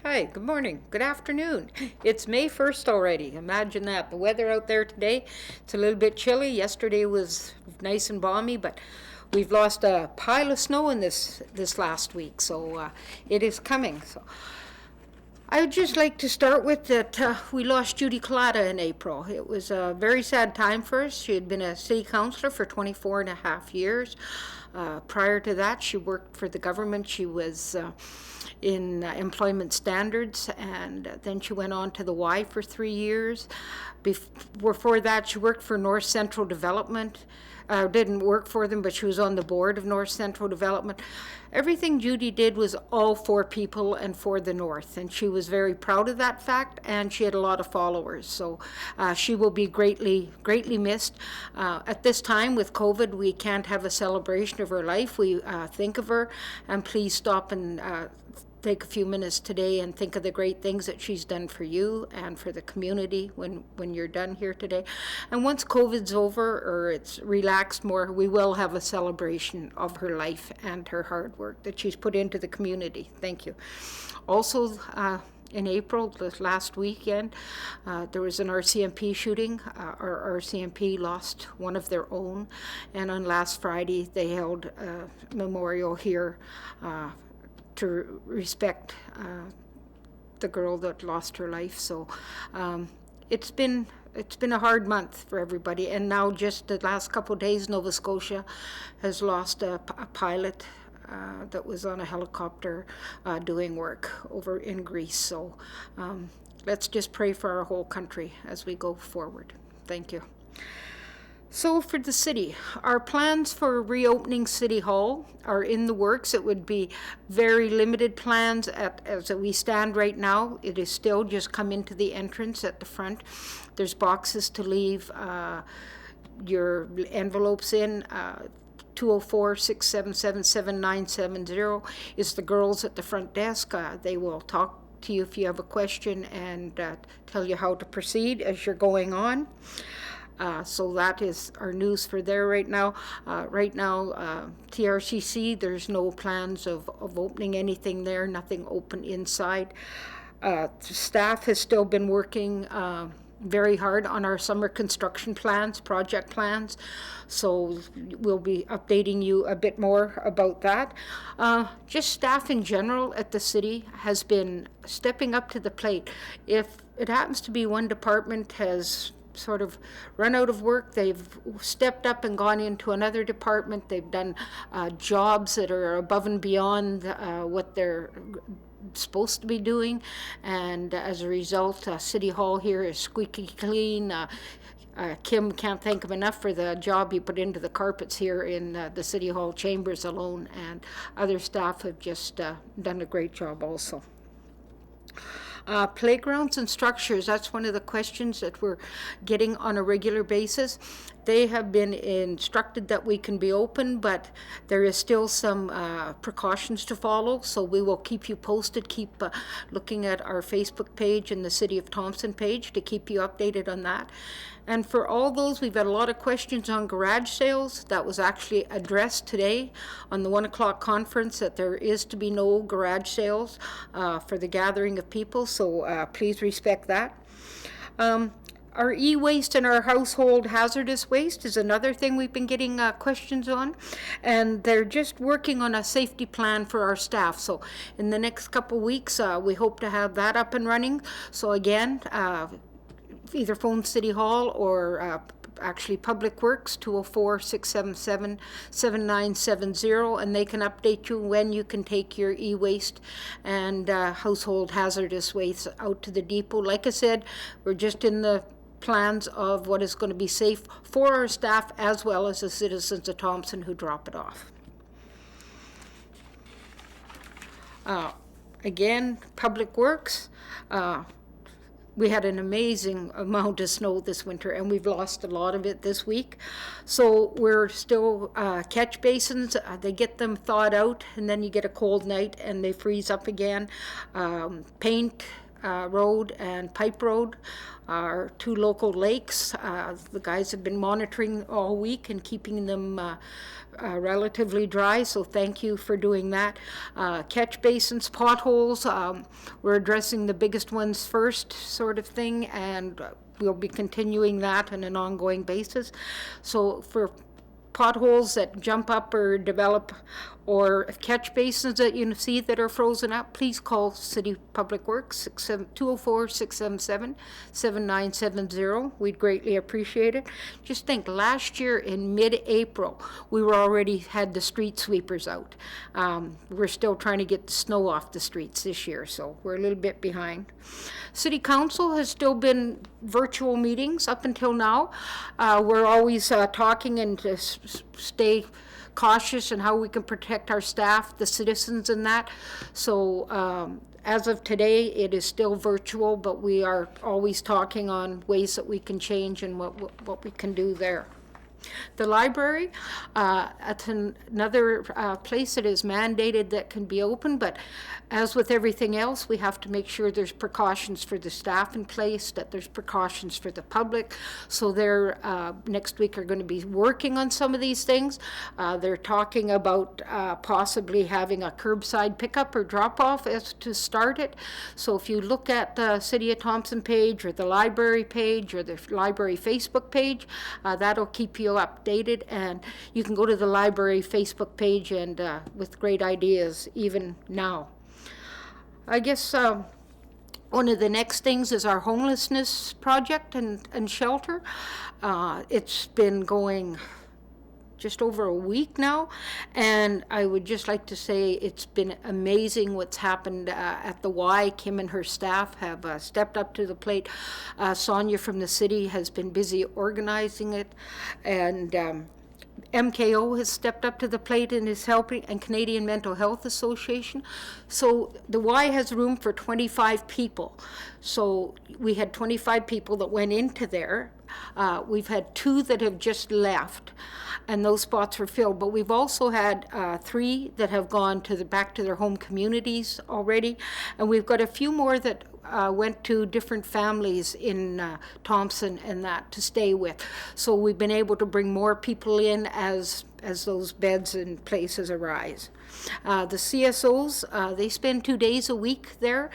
Hi, good morning, good afternoon. It's May 1st already. Imagine that. The weather out there today, it's a little bit chilly. Yesterday was nice and balmy, but we've lost a pile of snow in this last week, so it is coming. So I would just like to start with that we lost Judy Collada in April. It was a very sad time for us. She had been a city councillor for 24 and a half years. Prior to that, she worked for the government. She was in employment standards, and then she went on to the Y for 3 years. Before that, she worked for North Central Development. Didn't work for them, but she was on the board of North Central Development. Everything Judy did was all for people and for the North, and she was very proud of that fact, and she had a lot of followers. So she will be greatly missed. At this time with COVID, we can't have a celebration of her life. We think of her, and please stop and take a few minutes today and think of the great things that she's done for you and for the community when you're done here today. And once COVID's over or it's relaxed more, we will have a celebration of her life and her hard work that she's put into the community. Thank you. Also, in April, this last weekend, there was an RCMP shooting. Our RCMP lost one of their own, and on last Friday they held a memorial here to respect the girl that lost her life. So it's been a hard month for everybody. And now just the last couple of days, Nova Scotia has lost a pilot that was on a helicopter doing work over in Greece. So let's just pray for our whole country as we go forward. Thank you. So for the city, our plans for reopening City Hall are in the works. It would be very limited plans as we stand right now. It is still just come into the entrance at the front. There's boxes to leave your envelopes in. 204-677-7970 is the girls at the front desk. They will talk to you if you have a question and tell you how to proceed as you're going on. So that is our news for there right now. TRCC, there's no plans of opening anything there, nothing open inside. Staff has still been working very hard on our summer construction plans, project plans. So we'll be updating you a bit more about that. Just staff in general at the city has been stepping up to the plate. If it happens to be one department has sort of run out of work, they've stepped up and gone into another department. They've done jobs that are above and beyond what they're supposed to be doing, and as a result, City Hall here is squeaky clean. Kim can't thank him enough for the job he put into the carpets here in the City Hall chambers alone, and other staff have just done a great job also. Playgrounds and structures, that's one of the questions that we're getting on a regular basis. They have been instructed that we can be open, but there is still some precautions to follow, so we will keep you posted. Keep looking at our Facebook page and the City of Thompson page to keep you updated on that. And for all those, we've had a lot of questions on garage sales. That was actually addressed today on the 1 o'clock conference, that there is to be no garage sales for the gathering of people, so please respect that. Our e-waste and our household hazardous waste is another thing we've been getting questions on, and they're just working on a safety plan for our staff. So in the next couple weeks, we hope to have that up and running. So again, either phone City Hall or actually Public Works, 204-677-7970, and they can update you when you can take your e-waste and household hazardous waste out to the depot. Like I said, we're just in the plans of what is going to be safe for our staff as well as the citizens of Thompson who drop it off. Again, Public Works, we had an amazing amount of snow this winter, and we've lost a lot of it this week. So we're still catch basins. They get them thawed out, and then you get a cold night, and they freeze up again. Paint Road and Pipe Road are two local lakes. The guys have been monitoring all week and keeping them relatively dry, so thank you for doing that. Catch basins, potholes, we're addressing the biggest ones first, sort of thing, and we'll be continuing that on an ongoing basis. So for potholes that jump up or develop, or catch basins that you see that are frozen up, please call City Public Works, 204-677-7970. We'd greatly appreciate it. Just think, last year in mid-April, we were already had the street sweepers out. We're still trying to get the snow off the streets this year, so we're a little bit behind. City Council has still been virtual meetings up until now. We're always talking and to stay cautious in how we can protect our staff, the citizens, and that. So as of today, it is still virtual, but we are always talking on ways that we can change and what we can do there. The library, at another place that is mandated that can be open, but as with everything else, we have to make sure there's precautions for the staff in place, that there's precautions for the public. So they're next week are going to be working on some of these things. They're talking about possibly having a curbside pickup or drop-off as to start it. So if you look at the City of Thompson page or the library page or the library Facebook page, that'll keep you updated, and you can go to the library Facebook page and with great ideas even now. I guess one of the next things is our homelessness project and shelter. It's been going just over a week now, and I would just like to say it's been amazing what's happened at the Y. Kim and her staff have stepped up to the plate. Sonia from the city has been busy organizing it, and MKO has stepped up to the plate and is helping, and Canadian Mental Health Association. So the Y has room for 25 people. So we had 25 people that went into there. We've had 2 that have just left, and those spots were filled. But we've also had 3 that have gone to back to their home communities already, and we've got a few more that went to different families in Thompson and that to stay with. So we've been able to bring more people in as those beds and places arise. The CSOs, they spend 2 days a week there.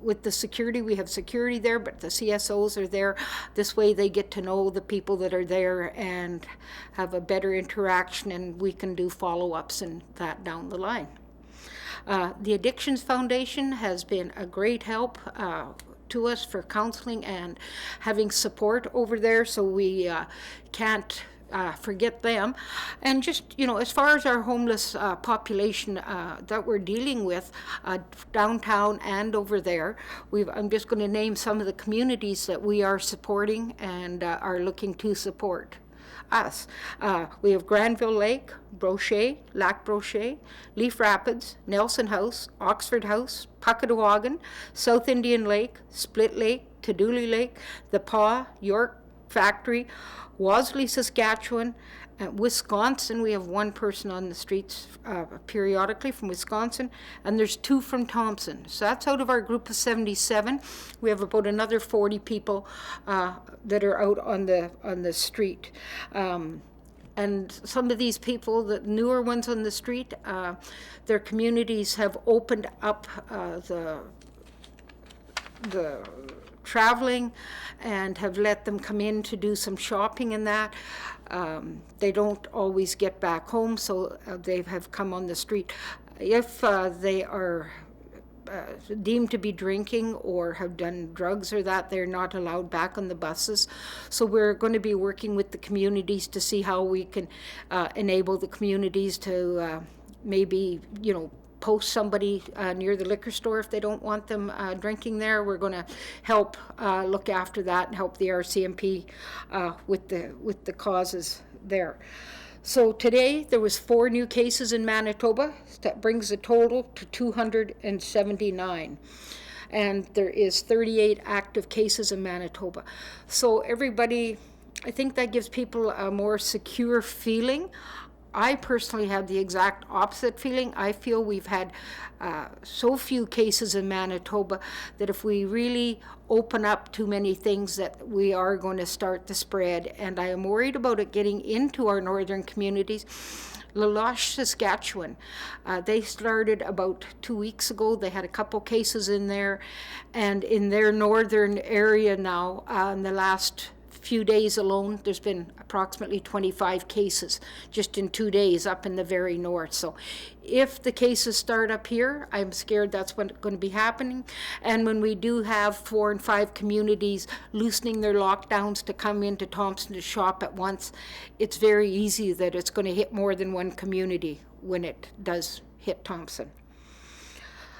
With the security, we have security there, but the CSOs are there. This way they get to know the people that are there and have a better interaction, and we can do follow-ups and that down the line. The Addictions Foundation has been a great help to us for counseling and having support over there, so we can't forget them. And just, as far as our homeless population that we're dealing with downtown and over there, I'm just going to name some of the communities that we are supporting and are looking to support us. We have Granville Lake, Brochet, Lac Brochet, Leaf Rapids, Nelson House, Oxford House, Puckatawagan, South Indian Lake, Split Lake, Tadouli Lake, The Paw, York Factory, Wasley, Saskatchewan, Wisconsin. We have 1 person on the streets periodically from Wisconsin, and there's 2 from Thompson. So that's out of our group of 77. We have about another 40 people that are out on the street. And some of these people, the newer ones on the street, their communities have opened up the traveling and have let them come in to do some shopping and that. They don't always get back home, so they have come on the street. If they are deemed to be drinking or have done drugs or that, they're not allowed back on the buses. So we're going to be working with the communities to see how we can enable the communities to maybe, post somebody near the liquor store if they don't want them drinking there. We're going to help look after that and help the RCMP with the causes there. So today there was 4 new cases in Manitoba. That brings the total to 279. And there is 38 active cases in Manitoba. So everybody, I think that gives people a more secure feeling. I personally have the exact opposite feeling. I feel we've had so few cases in Manitoba that if we really open up too many things, that we are going to start the spread. And I am worried about it getting into our northern communities. Laloche, Saskatchewan, they started about 2 weeks ago. They had a couple cases in there, and in their northern area now, in the last few days alone, there's been approximately 25 cases just in 2 days up in the very north. So if the cases start up here, I'm scared that's what's going to be happening. And when we do have 4 and 5 communities loosening their lockdowns to come into Thompson to shop at once, it's very easy that it's going to hit more than one community when it does hit Thompson.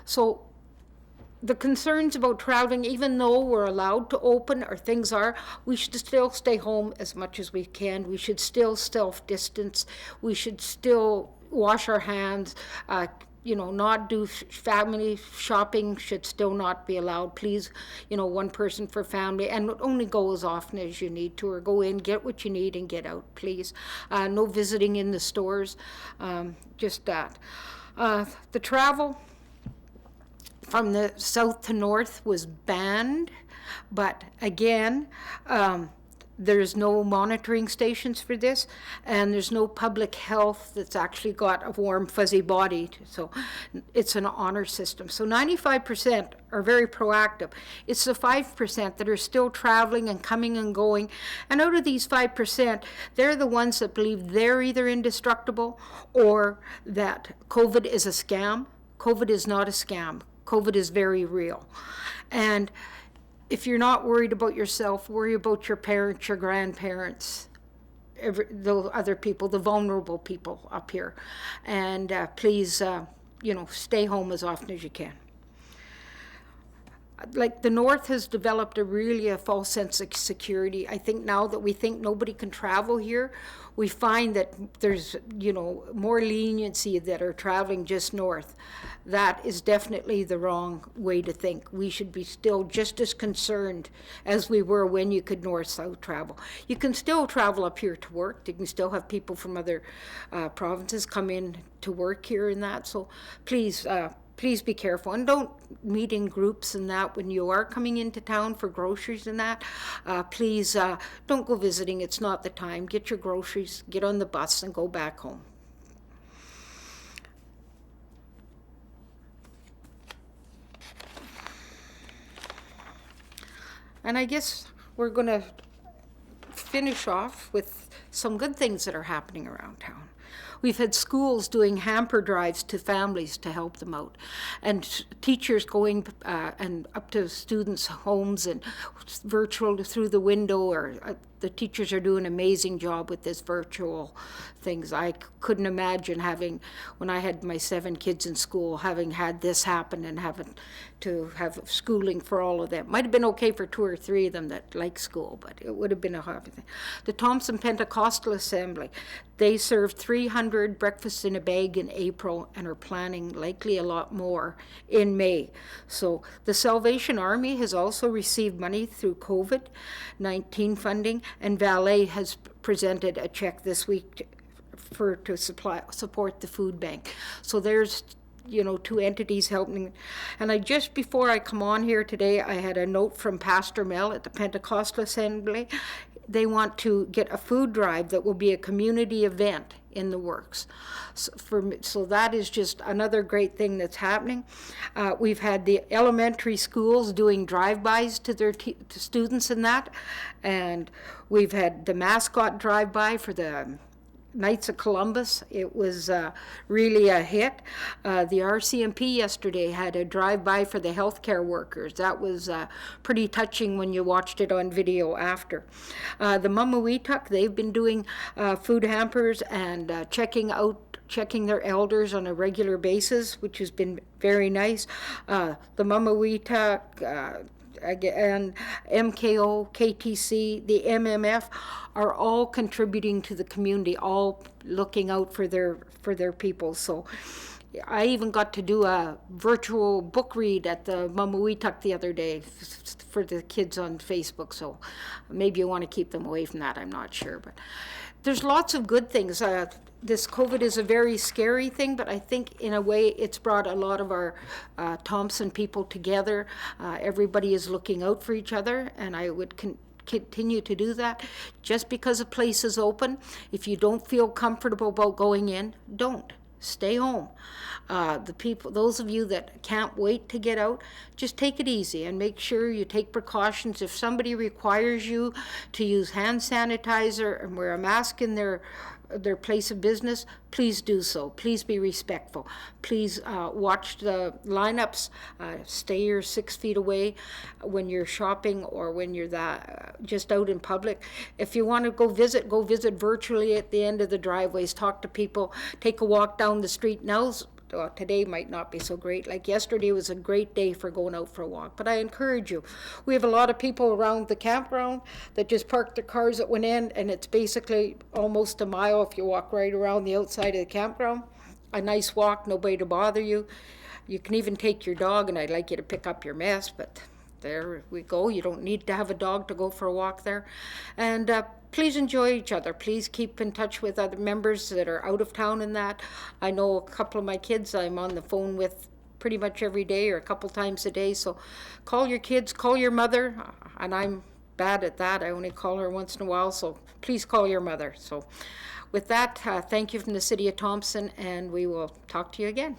So the concerns about traveling, even though we're allowed to open or things are, we should still stay home as much as we can. We should still self-distance. We should still wash our hands. Not do family shopping should still not be allowed. Please, one person for family, and only go as often as you need to, or go in, get what you need, and get out, please. No visiting in the stores, just that. The travel from the south to north was banned, but again, there's no monitoring stations for this, and there's no public health that's actually got a warm, fuzzy body, so it's an honor system. So 95% are very proactive. It's the 5% that are still traveling and coming and going, and out of these 5%, they're the ones that believe they're either indestructible or that COVID is a scam. COVID is not a scam. COVID is very real. And if you're not worried about yourself, worry about your parents, your grandparents, the other people, the vulnerable people up here. And please, stay home as often as you can. Like, the North has developed a false sense of security. I think now that we think nobody can travel here, we find that there's, more leniency that are traveling just north. That is definitely the wrong way to think. We should be still just as concerned as we were when you could north-south travel. You can still travel up here to work. You can still have people from other provinces come in to work here and that. So please be careful, and don't meet in groups and that when you are coming into town for groceries and that. Please don't go visiting. It's not the time. Get your groceries, get on the bus, and go back home. And I guess we're going to finish off with some good things that are happening around town. We've had schools doing hamper drives to families to help them out, and teachers going and up to students' homes and virtual through the window, or the teachers are doing an amazing job with this virtual things. I couldn't imagine when I had my 7 kids in school, having had this happen and having to have schooling for all of them. Might have been okay for 2 or 3 of them that like school, but it would have been a hard thing. The Thompson Pentecostal Assembly, they served 300 breakfasts in a bag in April and are planning likely a lot more in May. So the Salvation Army has also received money through COVID-19 funding, and Valet has presented a check this week to support the food bank. So there's 2 entities helping. And just before I come on here today, I had a note from Pastor Mel at the Pentecostal Assembly. They want to get a food drive that will be a community event in the works. So that is just another great thing that's happening. We've had the elementary schools doing drive-bys to their to students and that, and we've had the mascot drive-by for the Knights of Columbus. It was really a hit. The RCMP yesterday had a drive-by for the healthcare workers. That was pretty touching when you watched it on video after. The Mamaweetuk, they've been doing food hampers and checking their elders on a regular basis, which has been very nice. The Mamaweetuk, and MKO, KTC, the MMF are all contributing to the community, all looking out for their people. So I even got to do a virtual book read at the Mamaweetuk the other day for the kids on Facebook. So maybe you want to keep them away from that, I'm not sure. But there's lots of good things. this COVID is a very scary thing, but I think in a way it's brought a lot of our Thompson people together. Everybody is looking out for each other, and I would continue to do that. Just because a place is open, if you don't feel comfortable about going in, don't. Stay home. Those of you that can't wait to get out, just take it easy and make sure you take precautions. If somebody requires you to use hand sanitizer and wear a mask in their place of business, please do so. Please be respectful. Please watch the lineups. Stay your 6 feet away when you're shopping or when you're just out in public. If you want to go visit virtually at the end of the driveways. Talk to people. Take a walk down the street. Today might not be so great. Like yesterday was a great day for going out for a walk. But I encourage you. We have a lot of people around the campground that just park their cars at one end, and it's basically almost a mile if you walk right around the outside of the campground. A nice walk, nobody to bother you. You can even take your dog, and I'd like you to pick up your mess, but there we go. You don't need to have a dog to go for a walk there. And please enjoy each other. Please keep in touch with other members that are out of town and that. I know a couple of my kids I'm on the phone with pretty much every day or a couple times a day. So call your kids, call your mother. And I'm bad at that. I only call her once in a while. So please call your mother. So with that, thank you from the City of Thompson, and we will talk to you again.